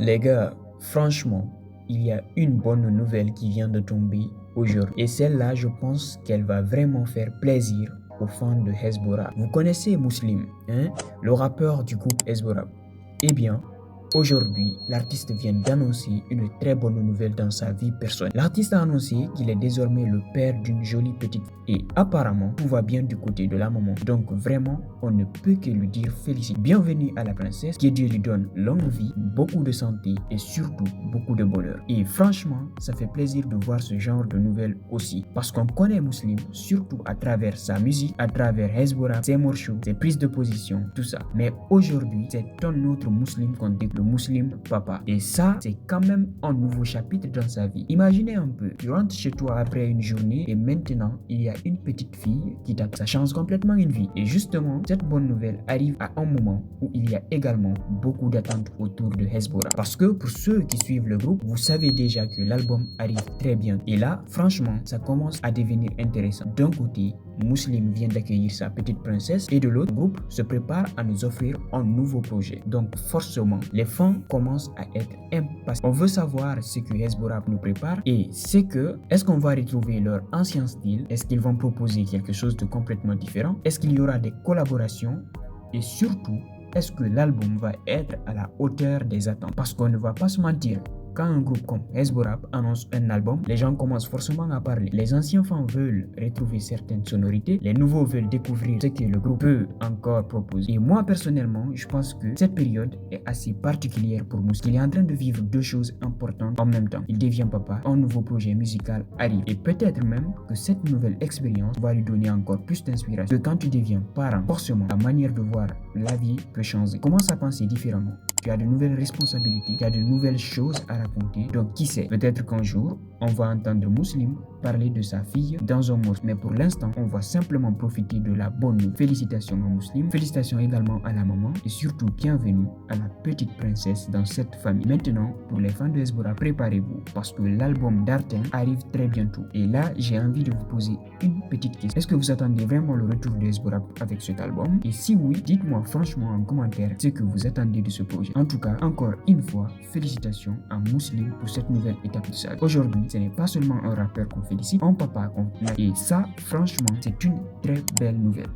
Les gars, franchement, il y a une bonne nouvelle qui vient de tomber aujourd'hui. Et celle-là, je pense qu'elle va vraiment faire plaisir aux fans de Hezbollah. Vous connaissez Muslim, hein? Le rappeur du groupe Hezbollah. Eh bien, aujourd'hui, l'artiste vient d'annoncer une très bonne nouvelle dans sa vie personnelle. L'artiste a annoncé qu'il est désormais le père d'une jolie petite fille. Et apparemment, tout va bien du côté de la maman. Donc vraiment, on ne peut que lui dire félicite. Bienvenue à la princesse, que Dieu lui donne longue vie, beaucoup de santé et surtout beaucoup de bonheur. Et franchement, ça fait plaisir de voir ce genre de nouvelles aussi. Parce qu'on connaît Muslim surtout à travers sa musique, à travers Hezbollah, ses morceaux, ses prises de position, tout ça. Mais aujourd'hui, c'est un autre Muslim qu'on dit le Muslim papa. Et ça, c'est quand même un nouveau chapitre dans sa vie. Imaginez un peu, tu rentres chez toi après une journée et maintenant, il y a une petite fille qui t'attend. Ça change complètement une vie. Et justement, cette bonne nouvelle arrive à un moment où il y a également beaucoup d'attentes autour de Hezbollah. Parce que pour ceux qui suivent le groupe, vous savez déjà que l'album arrive très bien. Et là, franchement, ça commence à devenir intéressant. D'un côté, Muslim vient d'accueillir sa petite princesse et de l'autre, le groupe se prépare à nous offrir un nouveau projet. Donc forcément, les fans commencent à être impatients. On veut savoir ce que Hezbollah nous prépare et c'est que, est-ce qu'on va retrouver leur ancien style? Est-ce qu'ils vont proposer quelque chose de complètement différent? Est-ce qu'il y aura des collaborations? Et surtout, est-ce que l'album va être à la hauteur des attentes? Parce qu'on ne va pas se mentir, quand un groupe comme Hezbollah annonce un album, les gens commencent forcément à parler. Les anciens fans veulent retrouver certaines sonorités, les nouveaux veulent découvrir ce que le groupe peut encore proposer. Et moi personnellement, je pense que cette période est assez particulière pour Mouss. Il est en train de vivre deux choses importantes en même temps. Il devient papa, un nouveau projet musical arrive. Et peut-être même que cette nouvelle expérience va lui donner encore plus d'inspiration. Que quand tu deviens parent, forcément, la manière de voir la vie peut changer. Commence à penser différemment. Tu as de nouvelles responsabilités, tu as de nouvelles choses à raconter. Donc qui sait, peut-être qu'un jour, on va entendre Muslim parler de sa fille dans un morceau. Mais pour l'instant, on va simplement profiter de la bonne nouvelle. Félicitations à Muslim, félicitations également à la maman et surtout bienvenue à la petite princesse dans cette famille. Maintenant, pour les fans de Hezbollah, préparez-vous parce que l'album d'Artin arrive très bientôt. Et là, j'ai envie de vous poser une petite question. Est-ce que vous attendez vraiment le retour de Hezbollah avec cet album? Et si oui, dites-moi franchement en commentaire ce que vous attendez de ce projet. En tout cas, encore une fois, félicitations à Muslim pour cette nouvelle étape de sa vie. Aujourd'hui, ce n'est pas seulement un rappeur qu'on félicite, un papa qu'on aime. Et ça, franchement, c'est une très belle nouvelle.